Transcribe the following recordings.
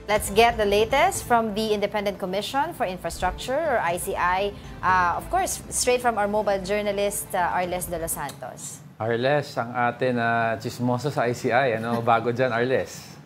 Let's get the latest from the Independent Commission for Infrastructure, or ICI. Of course, straight from our mobile journalist, Arles de los Santos. Arles, ang atin chismoso sa ICI. Ano bago dyan, Arles?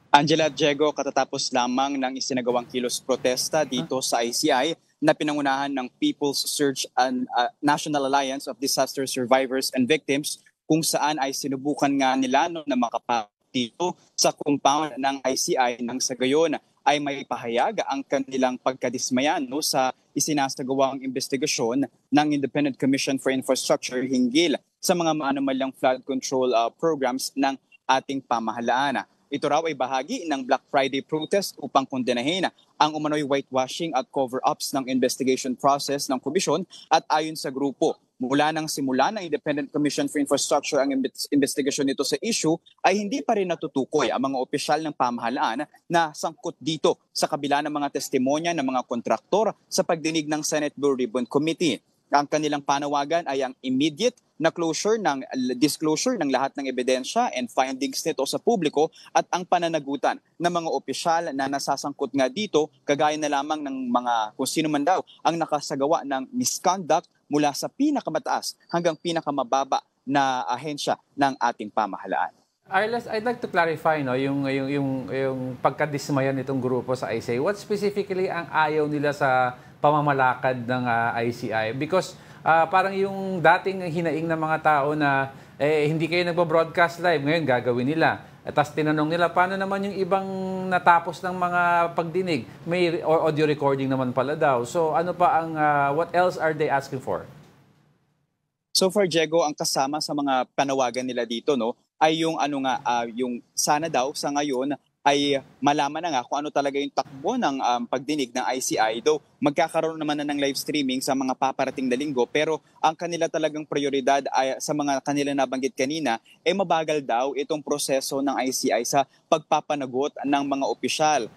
Angela at Diego, katatapos lamang ng isinagawang kilos protesta dito sa ICI na pinangunahan ng People's Search and National Alliance of Disaster Survivors and Victims, kung saan ay sinubukan nga nila na makapasok dito sa compound ng ICI nang sa gayon ay may pahayag ang kanilang pagkadismaya sa isinasagawang investigasyon ng Independent Commission for Infrastructure hinggil sa mga maanomalyang flood control programs ng ating pamahalaan. Ito raw ay bahagi ng Black Friday protest upang kondenahin ang umano'y whitewashing at cover-ups ng investigation process ng komisyon, at ayon sa grupo, mula nang simula ng Independent Commission for Infrastructure ang investigasyon nito sa issue, ay hindi pa rin natutukoy ang mga opisyal ng pamahalaan na sangkot dito sa kabila ng mga testimonya ng mga kontraktor sa pagdinig ng Senate Blue Ribbon Committee. Ang kanilang panawagan ay ang immediate na disclosure ng lahat ng ebidensya and findings nito sa publiko, at ang pananagutan ng mga opisyal na nasasangkot nga dito, kagaya na lamang ng mga kung sino man daw ang nakasagawa ng misconduct mula sa pinakamataas hanggang pinakamababa na ahensya ng ating pamahalaan. Arles, I'd like to clarify yung pagkadismaya nitong grupo sa ICI. What specifically ang ayaw nila sa pamamalakad ng ICI? Because parang yung dating hinaing ng mga tao na hindi kayo nagbo-broadcast live, ngayon gagawin nila. Tapos tinanong nila, paano naman yung ibang natapos ng mga pagdinig? May audio recording naman pala daw. So ano pa ang, what else are they asking for? So for Diego, ang kasama sa mga panawagan nila dito ay yung yung sana daw sa ngayon ay malaman na nga kung ano talaga yung takbo ng pagdinig ng ICI. Though magkakaroon naman na ng live streaming sa mga paparating na linggo, pero ang kanila talagang prioridad ay sa mga kanila nabanggit kanina, mabagal daw itong proseso ng ICI sa pagpapanagot ng mga opisyal.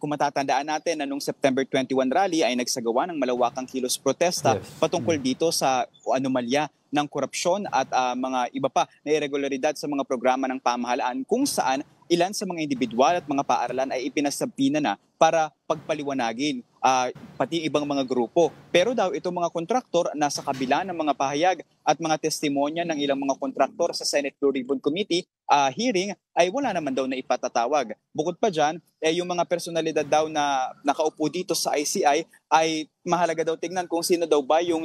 Kung matatandaan natin na noong September 21 rally ay nagsagawa ng malawakang kilos protesta patungkol dito sa anomalya ng korupsyon at mga iba pa na irregularidad sa mga programa ng pamahalaan, kung saan ilan sa mga individual at mga paaralan ay ipinasabina na para pagpaliwanagin pati ibang mga grupo. Pero daw itong mga kontraktor nasa kabila ng mga pahayag at mga testimonya ng ilang mga kontraktor sa Senate Blue Ribbon Committee hearing ay wala naman daw na ipatatawag. Bukod pa dyan, yung mga personalidad daw na nakaupo dito sa ICI ay mahalaga daw tingnan kung sino daw ba yung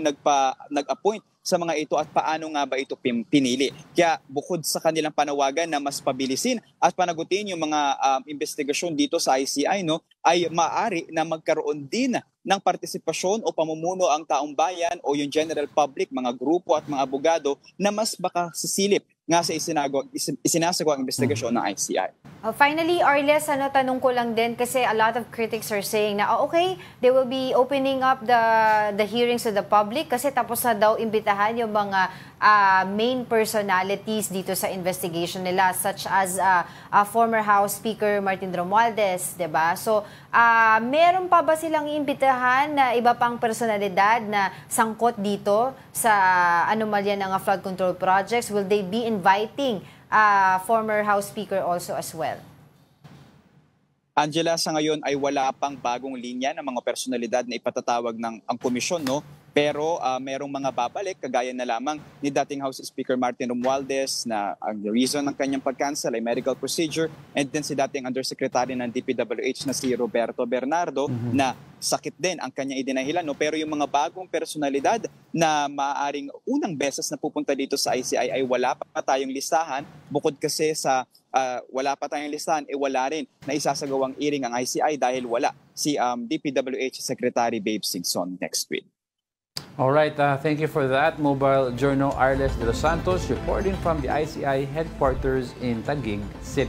nag-appoint sa mga ito at paano nga ba ito pinili. Kaya bukod sa kanilang panawagan na mas pabilisin at panagutin yung mga investigasyon dito sa ICI, ay maaari na magkaroon din ng partisipasyon o pamumuno ang taong bayan o yung general public, mga grupo at mga abogado na mas baka sisilip nga sa isinasagawang investigasyon ng ICI. Finally, Arles, tanong ko lang din kasi a lot of critics are saying na okay, they will be opening up the hearings to the public kasi tapos na daw imbitahan yung mga main personalities dito sa investigation nila, such as former House Speaker Martin Romualdez, 'di ba? So, meron pa ba silang iimbitahan na iba pang personalidad na sangkot dito sa anomalya ng flood control projects? Will they be inviting former House Speaker also as well? Angela, sa ngayon ay wala pang bagong linya ng mga personalidad na ipatatawag ng ang komisyon, Pero merong mga babalik, kagaya na lamang ni dating House Speaker Martin Romualdez na ang reason ng kanyang pag-cancel ay medical procedure, and then si dating Undersecretary ng DPWH na si Roberto Bernardo na sakit din ang kanyang idinahilan. Pero yung mga bagong personalidad na maaaring unang beses na pupunta dito sa ICI ay wala pa tayong listahan. Bukod kasi sa wala pa tayong listahan, wala rin na isasagawang hearing ang ICI dahil wala si DPWH Secretary Babe Singson next week. All right, thank you for that. Mobile Journal Arles de los Santos reporting from the ICI headquarters in Taguig City.